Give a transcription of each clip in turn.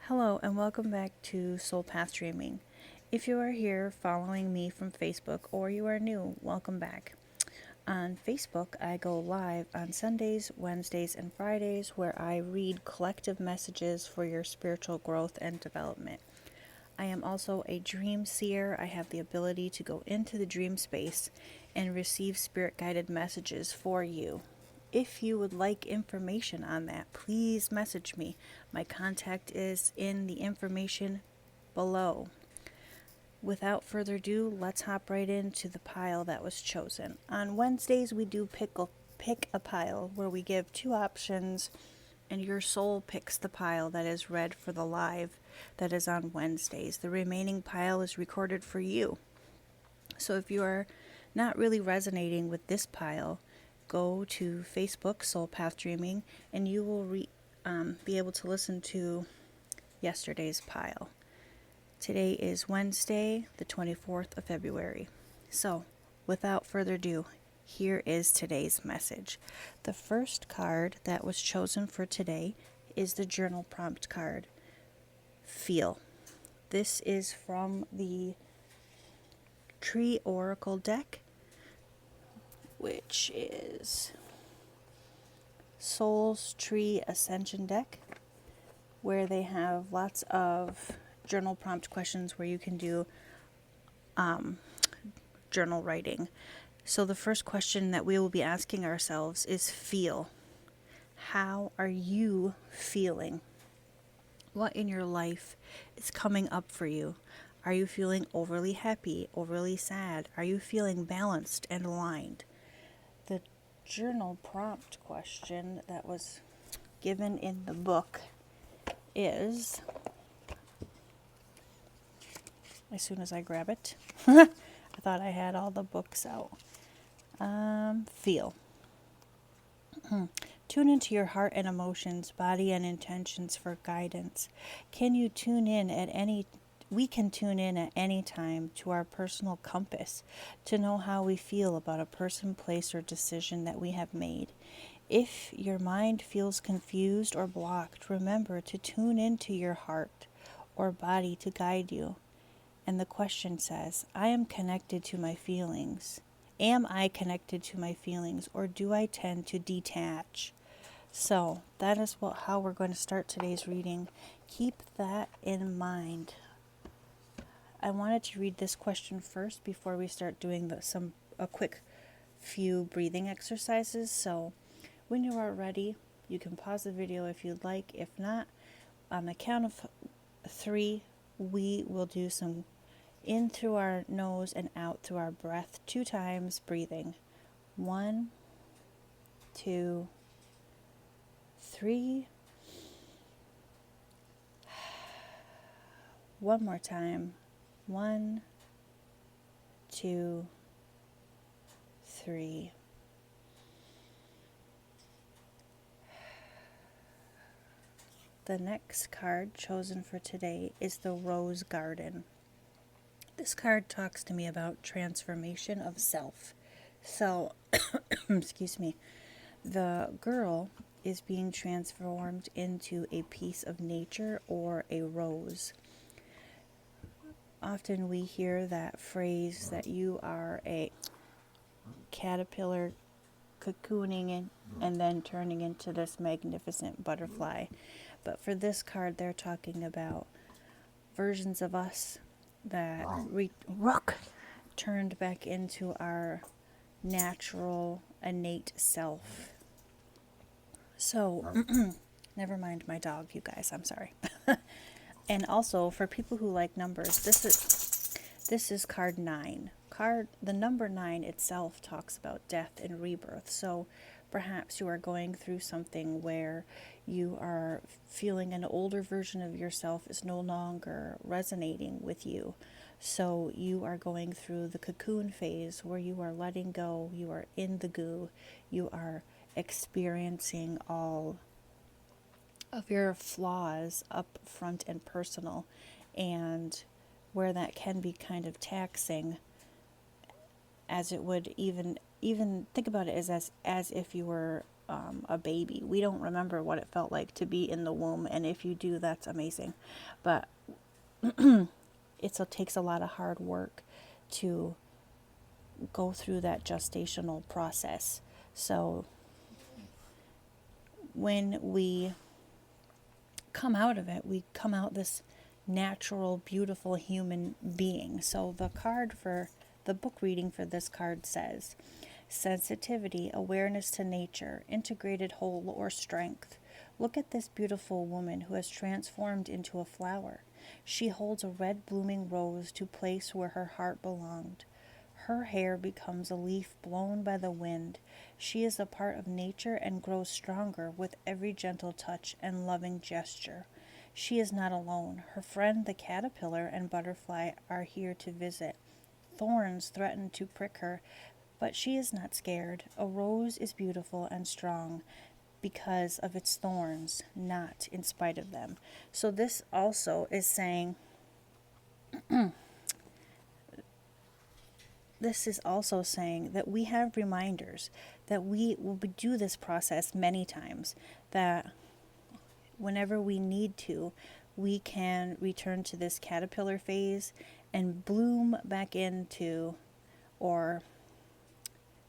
Hello and welcome back to Soul Path Dreaming. If you are here following me from Facebook or you are new, welcome back. On Facebook, I go live on Sundays, Wednesdays, and Fridays where I read collective messages for your spiritual growth and development. I am also a dream seer. I have the ability to go into the dream space and receive spirit guided messages for you. If you would like information on that, please message me. My contact is in the information below. Without further ado, let's hop right into the pile that was chosen. On Wednesdays, we do pick a pile where we give two options and your soul picks the pile that is read for the live that is on Wednesdays. The remaining pile is recorded for you. So if you are not really resonating with this pile, go to Facebook, Soul Path Dreaming, and you will be able to listen to yesterday's pile. Today is Wednesday, the 24th of February. So, without further ado, here is today's message. The first card that was chosen for today is the journal prompt card, Feel. This is from the Tree Oracle deck, which is Soul's Tree Ascension deck, where they have lots of journal prompt questions where you can do journal writing. So the first question that we will be asking ourselves is feel. How are you feeling? What in your life is coming up for you? Are you feeling overly happy, overly sad? Are you feeling balanced and aligned? The journal prompt question that was given in the book is, as soon as I grab it, I thought I had all the books out. Feel. Tune into your heart and emotions, body and intentions for guidance. We can tune in at any time to our personal compass to know how we feel about a person, place, or decision that we have made. If your mind feels confused or blocked, remember to tune into your heart or body to guide you. And the question says, I am connected to my feelings. Am I connected to my feelings, or do I tend to detach? So that is how we're going to start today's reading. Keep that in mind. I wanted to read this question first before we start doing a quick few breathing exercises. So when you are ready, you can pause the video if you'd like. If not, on the count of 3, we will do some in through our nose and out through our breath 2 times, breathing. 1, 2, 3. One more time. 1, 2, 3. The next card chosen for today is the Rose Garden. This card talks to me about transformation of self. So, excuse me, the girl is being transformed into a piece of nature or a rose. Often we hear that phrase that you are a caterpillar cocooning and then turning into this magnificent butterfly. But for this card, they're talking about versions of us that turned back into our natural, innate self. So, never mind my dog, you guys, I'm sorry. And also, for people who like numbers, this is card 9. The number 9 itself talks about death and rebirth. So perhaps you are going through something where you are feeling an older version of yourself is no longer resonating with you. So you are going through the cocoon phase where you are letting go, you are in the goo, you are experiencing all of your flaws up front and personal, and where that can be kind of taxing, as it would even think about it as if you were a baby. We don't remember what it felt like to be in the womb, and if you do, that's amazing. But it takes a lot of hard work to go through that gestational process. So when we come out of it, we come out this natural, beautiful human being. So the book reading for this card says, sensitivity, awareness to nature, integrated whole or strength. Look at this beautiful woman who has transformed into a flower. She holds a red blooming rose to place where her heart belonged. Her hair becomes a leaf blown by the wind. She is a part of nature and grows stronger with every gentle touch and loving gesture. She is not alone. Her friend the caterpillar and butterfly are here to visit. Thorns threaten to prick her, but she is not scared. A rose is beautiful and strong because of its thorns, not in spite of them. So this also is saying, that we have reminders that we will do this process many times, that whenever we need to, we can return to this caterpillar phase and bloom back into, or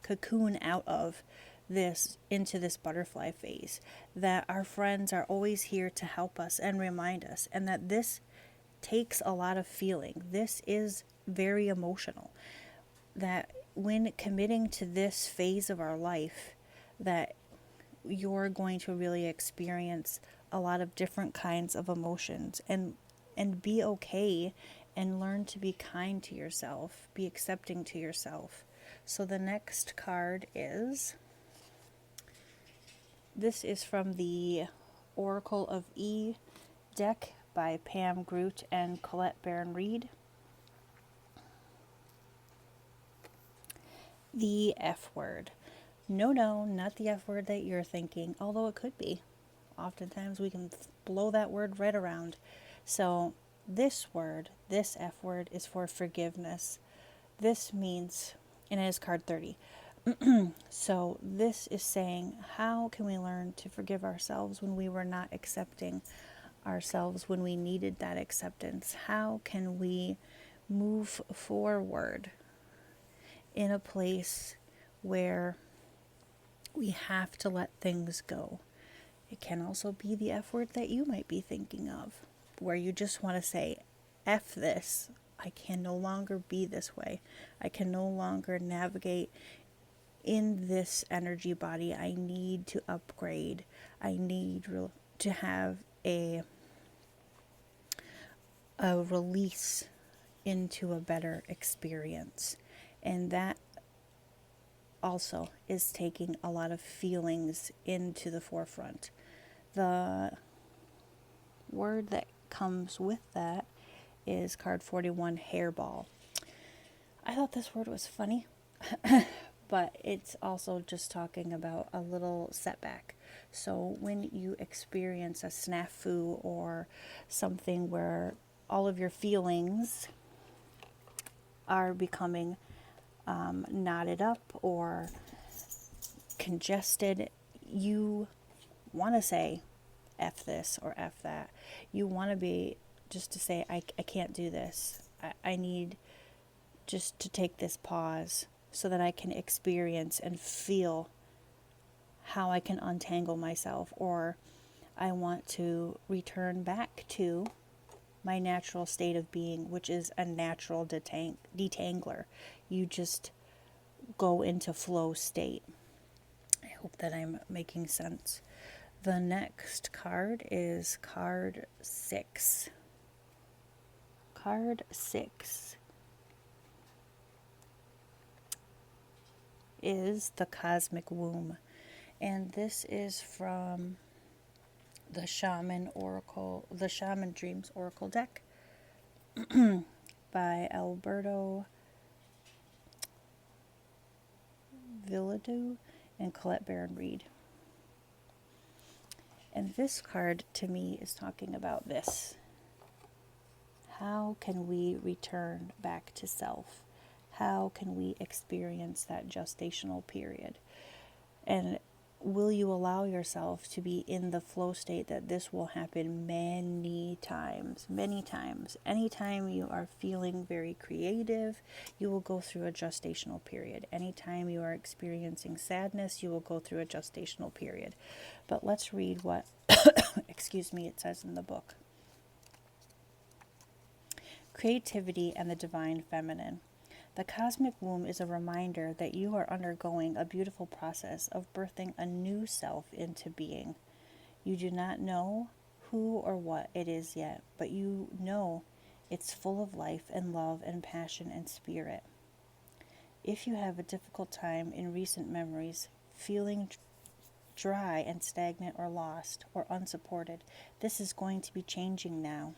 cocoon out of this, into this butterfly phase. That our friends are always here to help us and remind us, and that this takes a lot of feeling. This is very emotional. That when committing to this phase of our life, that you're going to really experience a lot of different kinds of emotions, and be okay and learn to be kind to yourself, be accepting to yourself. So the next card is, this is from the Oracle of E deck by Pam Groot and Colette Baron-Reid. The F word. No, not the F word that you're thinking, although it could be. Oftentimes we can blow that word right around. So this word, this F word, is for forgiveness. This means, and it is card 30. So this is saying, how can we learn to forgive ourselves when we were not accepting ourselves, when we needed that acceptance? How can we move forward in a place where we have to let things go? It can also be the F word that you might be thinking of, where you just want to say, F this. I can no longer be this way. I can no longer navigate in this energy body. I need to upgrade. I need to have a release into a better experience. And that also is taking a lot of feelings into the forefront. The word that comes with that is card 41, hairball. I thought this word was funny, but it's also just talking about a little setback. So when you experience a snafu or something where all of your feelings are becoming knotted up or congested, you want to say F this or F that. You want to be just to say, I can't do this. I need just to take this pause so that I can experience and feel how I can untangle myself, or I want to return back to my natural state of being, which is a natural detangler. You just go into flow state. I hope that I'm making sense. The next card is card 6. Card 6 is the Cosmic Womb. And this is from the Shaman Dreams Oracle deck by Alberto Villadu and Colette Baron-Reid. And this card to me is talking about this. How can we return back to self? How can we experience that gestational period? And will you allow yourself to be in the flow state that this will happen many times, many times. Anytime you are feeling very creative, you will go through a gestational period. Anytime you are experiencing sadness, you will go through a gestational period. But let's read what, excuse me, it says in the book. Creativity and the Divine Feminine. The cosmic womb is a reminder that you are undergoing a beautiful process of birthing a new self into being. You do not know who or what it is yet, but you know it's full of life and love and passion and spirit. If you have a difficult time in recent memories, feeling dry and stagnant or lost or unsupported, this is going to be changing now.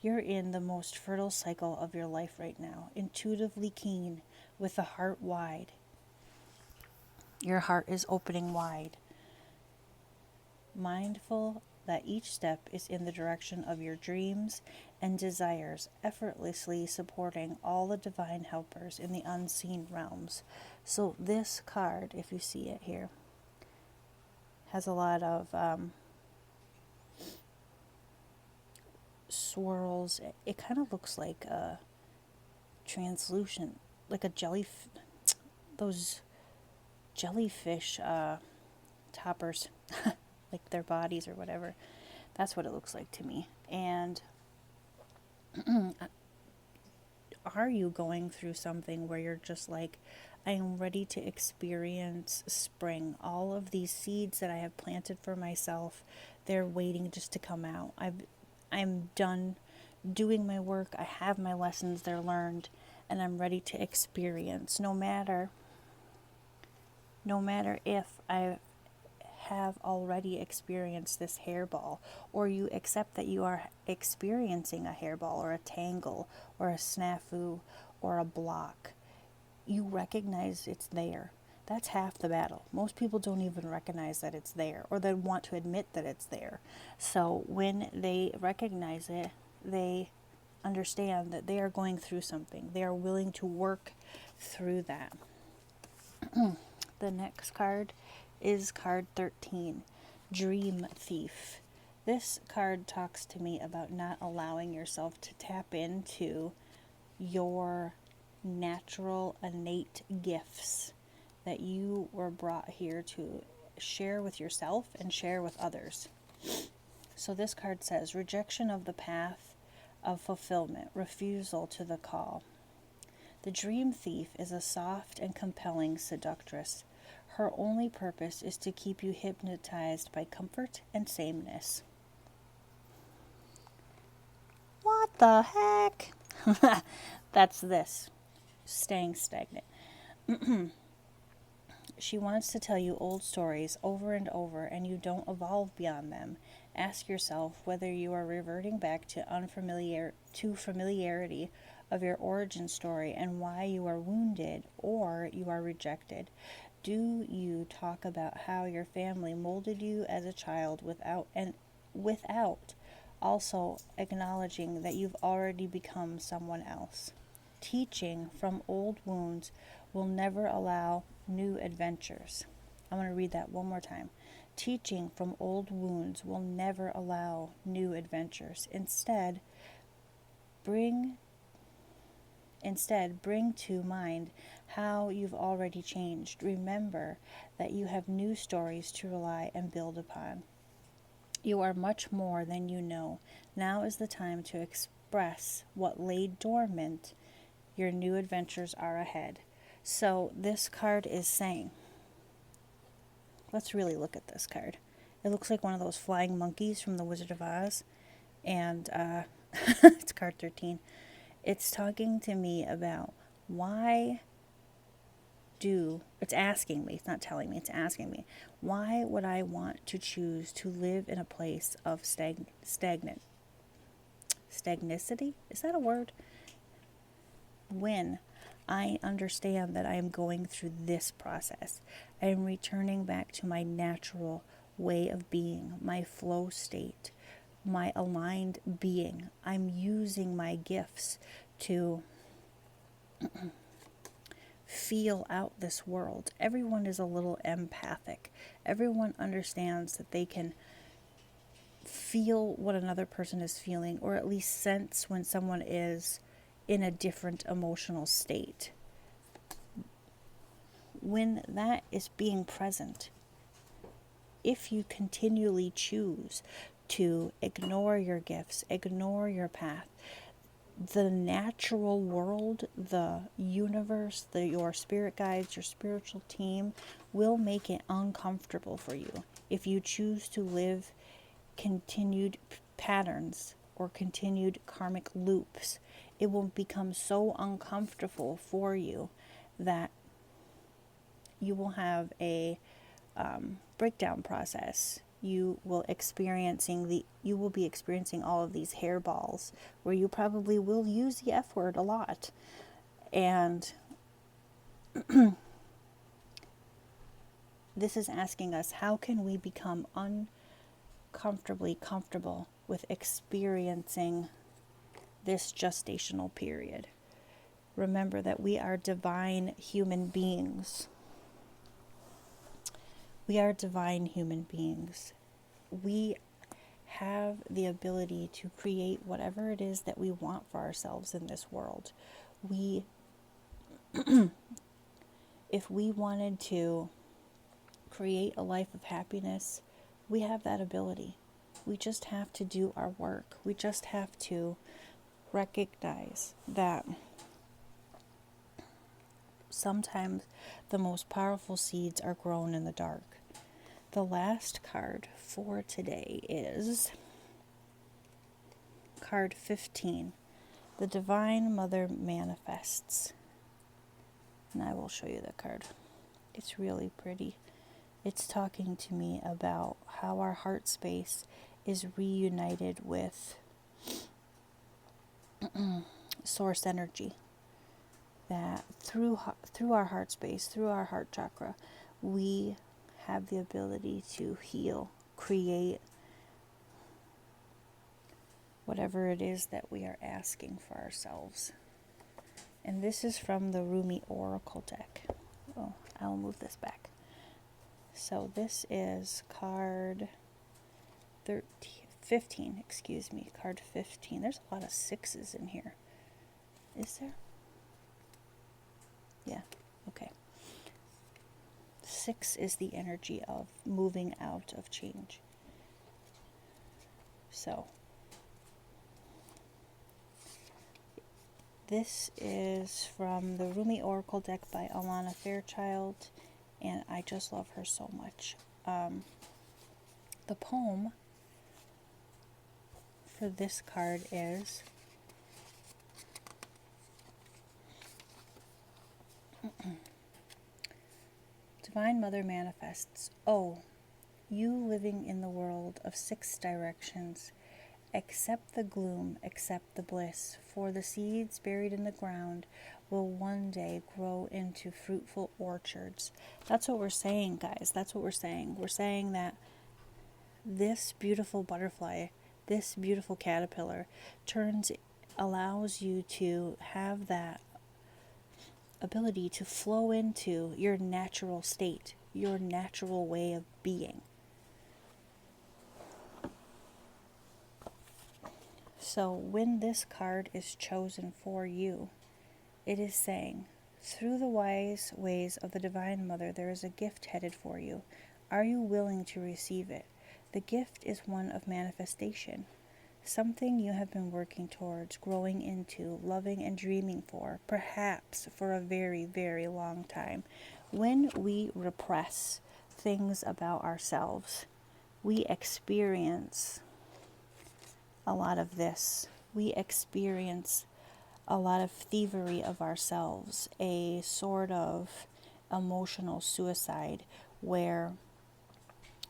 You're in the most fertile cycle of your life right now, intuitively keen, with the heart wide. Your heart is opening wide. Mindful that each step is in the direction of your dreams and desires, effortlessly supporting all the divine helpers in the unseen realms. So this card, if you see it here, has a lot of swirls. It kind of looks like a translucent, like a those jellyfish toppers, like their bodies or whatever. That's what it looks like to me. And are you going through something where you're just like, I am ready to experience spring? All of these seeds that I have planted for myself, they're waiting just to come out. I'm done doing my work. I have my lessons, they're learned, and I'm ready to experience. No matter if I have already experienced this hairball, or you accept that you are experiencing a hairball or a tangle or a snafu or a block, you recognize it's there. That's half the battle. Most people don't even recognize that it's there, or they want to admit that it's there. So when they recognize it, they understand that they are going through something. They are willing to work through that. The next card is card 13, Dream Thief. This card talks to me about not allowing yourself to tap into your natural, innate gifts that you were brought here to share with yourself and share with others. So this card says, rejection of the path of fulfillment, refusal to the call. The dream thief is a soft and compelling seductress. Her only purpose is to keep you hypnotized by comfort and sameness. What the heck? That's this. Staying stagnant. She wants to tell you old stories over and over, and you don't evolve beyond them. Ask yourself whether you are reverting back to familiarity of your origin story and why you are wounded or you are rejected. Do you talk about how your family molded you as a child without also acknowledging that you've already become someone else? Teaching from old wounds will never allow new adventures. I'm going to read that one more time. Teaching from old wounds will never allow new adventures. Instead, bring to mind how you've already changed. Remember that you have new stories to rely and build upon. You are much more than you know. Now is the time to express what lay dormant. Your new adventures are ahead. So this card is saying, let's really look at this card. It looks like one of those flying monkeys from The Wizard of Oz. And it's card 13. It's talking to me about it's asking me, it's not telling me, it's asking me, why would I want to choose to live in a place of stagnicity? Is that a word? When I understand that I am going through this process, I am returning back to my natural way of being, my flow state, my aligned being. I'm using my gifts to feel out this world. Everyone is a little empathic. Everyone understands that they can feel what another person is feeling, or at least sense when someone is in a different emotional state. When that is being present, if you continually choose to ignore your gifts, ignore your path, the natural world, the universe, your spirit guides, your spiritual team will make it uncomfortable for you. If you choose to live continued patterns or continued karmic loops, it will become so uncomfortable for you that you will have a breakdown process. You will be experiencing all of these hairballs where you probably will use the F word a lot. And this is asking us, how can we become uncomfortably comfortable with experiencing this gestational period? Remember that we are divine human beings. We are divine human beings. We have the ability to create whatever it is that we want for ourselves in this world. If we wanted to create a life of happiness, we have that ability. We just have to do our work. We just have to recognize that sometimes the most powerful seeds are grown in the dark. The last card for today is card 15. The Divine Mother manifests. And I will show you the card. It's really pretty. It's talking to me about how our heart space is reunited with source energy. That through our heart space, through our heart chakra, we have the ability to heal, create whatever it is that we are asking for ourselves. And this is from the Rumi Oracle deck. Oh, I'll move this back. So this is card 15, card 15. There's a lot of sixes in here. Is there? Yeah, okay. 6 is the energy of moving out of change. So, this is from the Rumi Oracle deck by Alana Fairchild, and I just love her so much. The poem for this card is Divine Mother manifests. Oh, you living in the world of 6 directions, accept the gloom, accept the bliss, for the seeds buried in the ground will one day grow into fruitful orchards. That's what we're saying, guys. That's what we're saying. We're saying that this beautiful butterfly, this beautiful caterpillar allows you to have that ability to flow into your natural state, your natural way of being. So when this card is chosen for you, it is saying, through the wise ways of the Divine Mother, there is a gift headed for you. Are you willing to receive it? The gift is one of manifestation, something you have been working towards, growing into, loving and dreaming for, perhaps for a very, very long time. When we repress things about ourselves, we experience a lot of this. We experience a lot of thievery of ourselves, a sort of emotional suicide where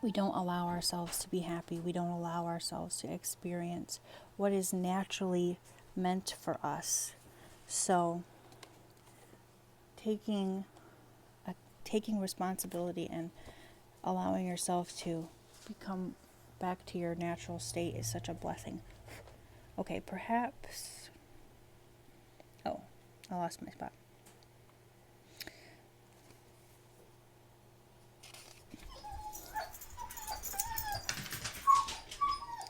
we don't allow ourselves to be happy. We don't allow ourselves to experience what is naturally meant for us. So taking responsibility and allowing yourself to become back to your natural state is such a blessing. Okay, perhaps... Oh, I lost my spot.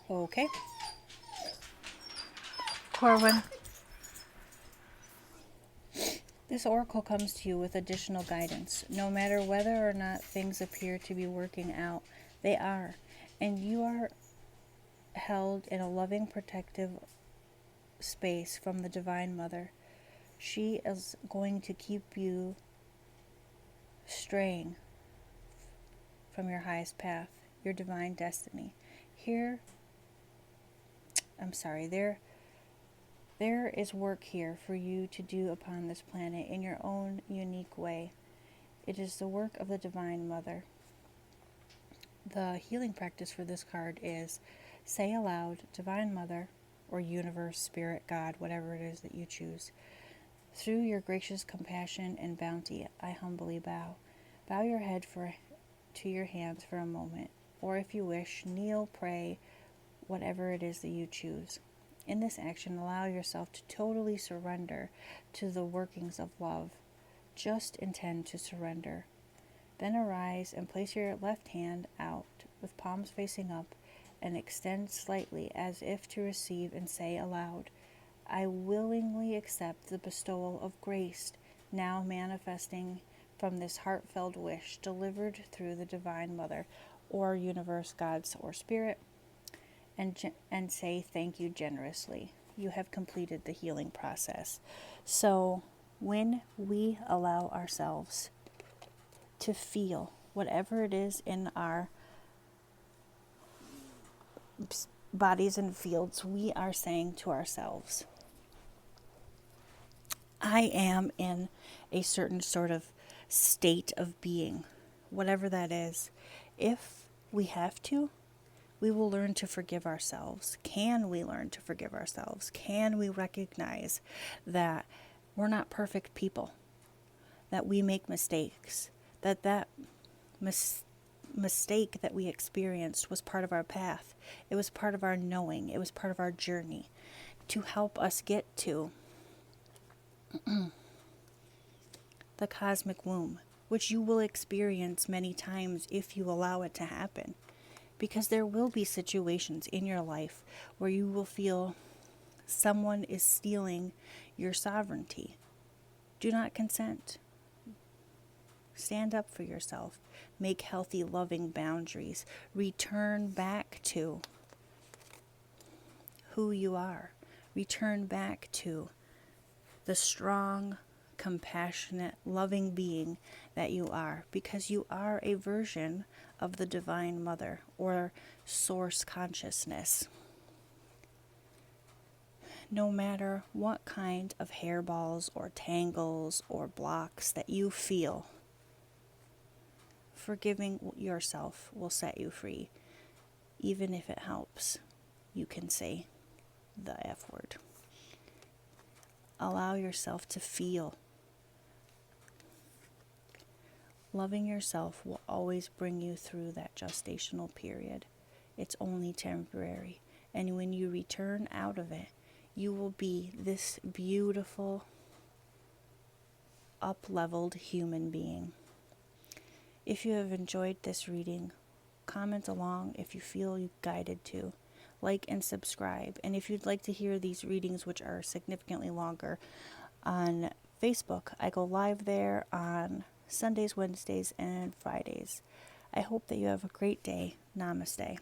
Okay. Corwin, this oracle comes to you with additional guidance. No matter whether or not things appear to be working out, they are. And you are held in a loving, protective space from the Divine Mother. She is going to keep you straying from your highest path, your divine destiny. There is work here for you to do upon this planet in your own unique way. It is the work of the Divine Mother. The healing practice for this card is say aloud, Divine Mother, or Universe, Spirit, God, whatever it is that you choose. Through your gracious compassion and bounty, I humbly bow. Bow your head to your hands for a moment, or if you wish, kneel, pray, whatever it is that you choose. In this action, allow yourself to totally surrender to the workings of love. Just intend to surrender. Then arise and place your left hand out with palms facing up and extend slightly as if to receive and say aloud, I willingly accept the bestowal of grace now manifesting from this heartfelt wish delivered through the Divine Mother or Universe, Gods, or Spirit, and say thank you generously. You have completed the healing process. So when we allow ourselves to feel whatever it is in our bodies and fields, we are saying to ourselves, I am in a certain sort of state of being, whatever that is. If we have to, we will learn to forgive ourselves. Can we learn to forgive ourselves? Can we recognize that we're not perfect people, that we make mistakes, that mistake that we experienced was part of our path. It was part of our knowing. It was part of our journey to help us get to the cosmic womb, which you will experience many times if you allow it to happen. Because there will be situations in your life where you will feel someone is stealing your sovereignty. Do not consent. Stand up for yourself. Make healthy, loving boundaries. Return back to who you are. Return back to the strong, compassionate, loving being that you are, because you are a version of the Divine Mother or Source Consciousness. No matter what kind of hairballs or tangles or blocks that you feel, forgiving yourself will set you free. Even if it helps, you can say the F word. Allow yourself to feel. Loving yourself will always bring you through that gestational period. It's only temporary. And when you return out of it, you will be this beautiful, up-leveled human being. If you have enjoyed this reading, comment along if you feel you're guided to. Like and subscribe. And if you'd like to hear these readings, which are significantly longer, on Facebook, I go live there on Sundays, Wednesdays, and Fridays. I hope that you have a great day. Namaste.